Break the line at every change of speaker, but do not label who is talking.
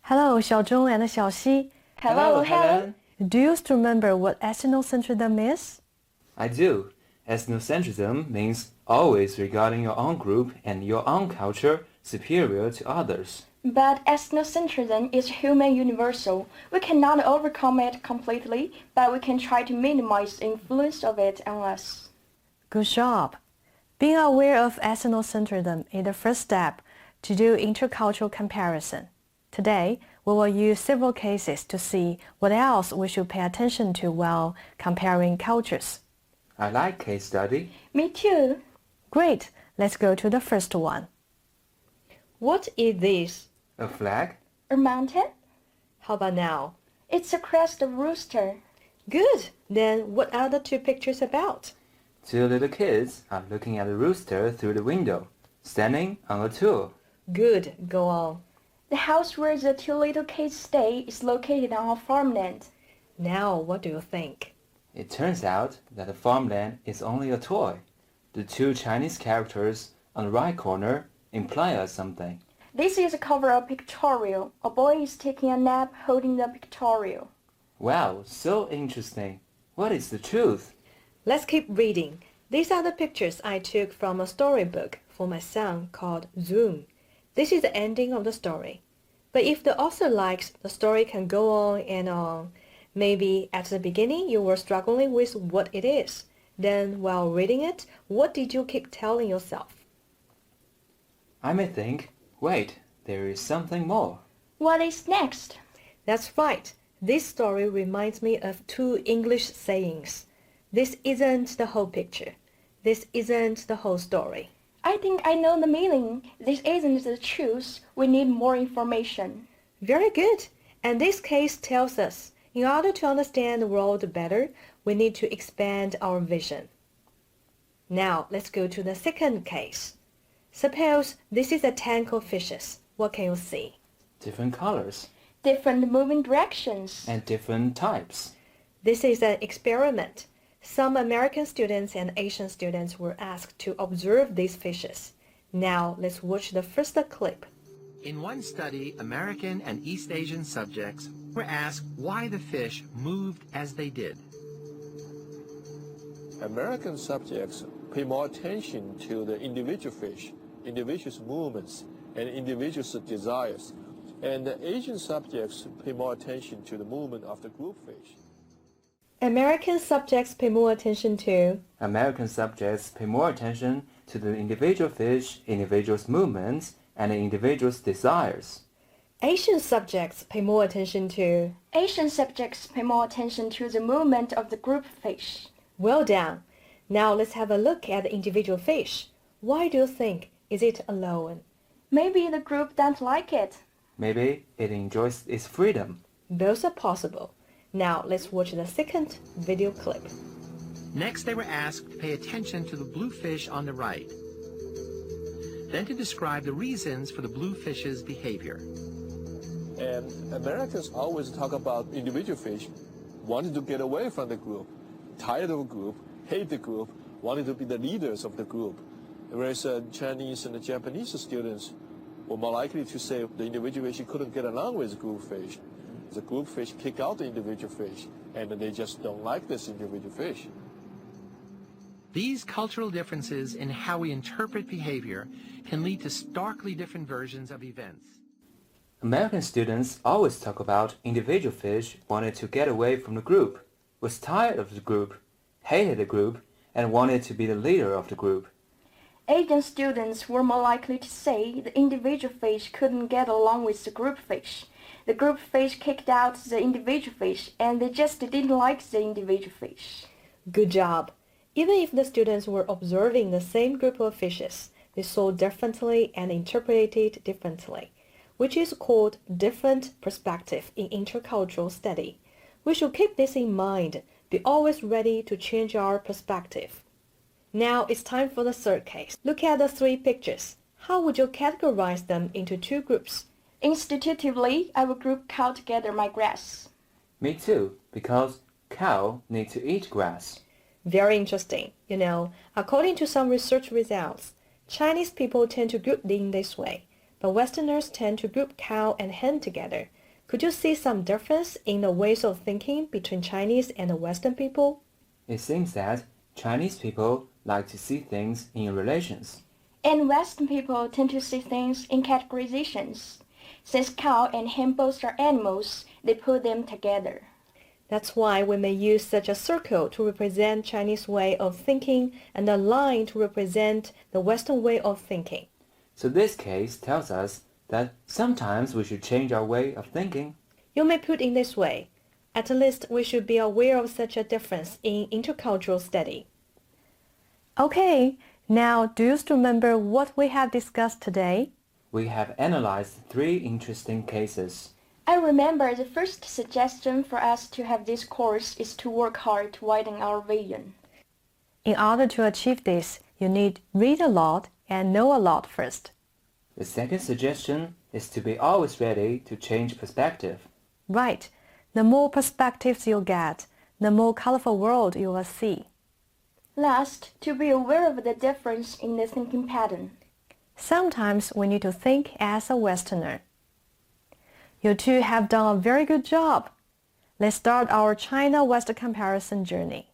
Hello, 小钟 and 小西.
Hello, Helen.
Do you still remember what ethnocentrism is?
I do. Ethnocentrism means always regarding your own group and your own culture superior to others.
But ethnocentrism is human universal. We cannot overcome it completely, but we can try to minimize the influence of it on us.
Good job. Being aware of ethnocentrism is the first step to do intercultural comparison. Today, we will use several cases to see what else we should pay attention to while comparing cultures.
I like case study.
Me too.
Great. Let's go to the first one. What is this?
A flag?
A mountain?
How about now?
It's a crested rooster.
Good. Then what are the two pictures about?
Two little kids are looking at the rooster through the window, standing on a tool.
Good. Go on.
The house where the two little kids stay is located on a farmland.
Now, what do you think?
It turns out that the farmland is only a toy. The two Chinese characters on the right corner imply something.
This is a cover of pictorial. A boy is taking a nap holding the pictorial.
Wow, so interesting. What is the truth?
Let's keep reading. These are the pictures I took from a storybook for my son called Zoom. This is the ending of the story. But if the author likes, the story can go on and on. Maybe at the beginning you were struggling with what it is. Then while reading it, what did you keep telling yourself?
I may think, wait, there is something more.
What is next?
That's right. This story reminds me of two English sayings. This isn't the whole picture. This isn't the whole story.
I think I know the meaning. This isn't the truth. We need more information.
Very good. And this case tells us, in order to understand the world better, we need to expand our vision. Now, let's go to the second case. Suppose this is a tank of fishes. What can you see?
Different colors.
Different moving directions.
And different types.
This is an experiment. Some American students and Asian students were asked to observe these fishes. Now, let's watch the first clip.
In one study, American and East Asian subjects were asked why the fish moved as they did.
American subjects pay more attention to the individual fish, individuals' movements, and individuals' desires. And the Asian subjects pay more attention to the movement of the group fish.
American subjects pay more attention to
the individual fish, individual's movements, and the individual's desires.
Asian subjects pay more attention to
the movement of the group fish.
Well done. Now let's have a look at the individual fish. Why do you think? Is it alone?
Maybe the group don't like it.
Maybe it enjoys its freedom.
Both are possible. Now let's watch the second video clip.
Next, they were asked to pay attention to the blue fish on the right, then to describe the reasons for the blue fish's behavior.
And Americans always talk about individual fish wanting to get away from the group, tired of the group, hate the group, wanting to be the leaders of the group. Whereas Chinese and Japanese students were more likely to say the individual fish couldn't get along with the group fish. The group fish kick out the individual fish, and they just don't like this individual fish.
These cultural differences in how we interpret behavior can lead to starkly different versions of events.
American students always talk about individual fish wanted to get away from the group, was tired of the group, hated the group, and wanted to be the leader of the group.
Asian students were more likely to say the individual fish couldn't get along with the group fish. The group fish kicked out the individual fish, and they just didn't like the individual fish.
Good job. Even if the students were observing the same group of fishes, they saw differently and interpreted differently, which is called different perspective in intercultural study. We should keep this in mind. Be always ready to change our perspective. Now it's time for the third case. Look at the three pictures. How would you categorize them into two groups?
Instinctively, I would group cow together my grass.
Me too, because cow need to eat grass.
Very interesting. According to some research results, Chinese people tend to group in this way, but Westerners tend to group cow and hen together. Could you see some difference in the ways of thinking between Chinese and the Western people?
It seems that Chinese people like to see things in relations.
And Western people tend to see things in categorizations. Since cow and hen both are animals, they put them together.
That's why we may use such a circle to represent Chinese way of thinking and a line to represent the Western way of thinking.
So this case tells us that sometimes we should change our way of thinking.
You may put in this way. At least we should be aware of such a difference in intercultural study. Okay, now do you still remember what we have discussed today?
We have analyzed 3 interesting cases.
I remember the first suggestion for us to have this course is to work hard to widen our vision.
In order to achieve this, you need read a lot and know a lot first.
The second suggestion is to be always ready to change perspective.
Right. The more perspectives you get, the more colorful world you will see.
Last, to be aware of the difference in the thinking pattern.
Sometimes we need to think as a Westerner. You two have done a very good job. Let's start our China-West comparison journey.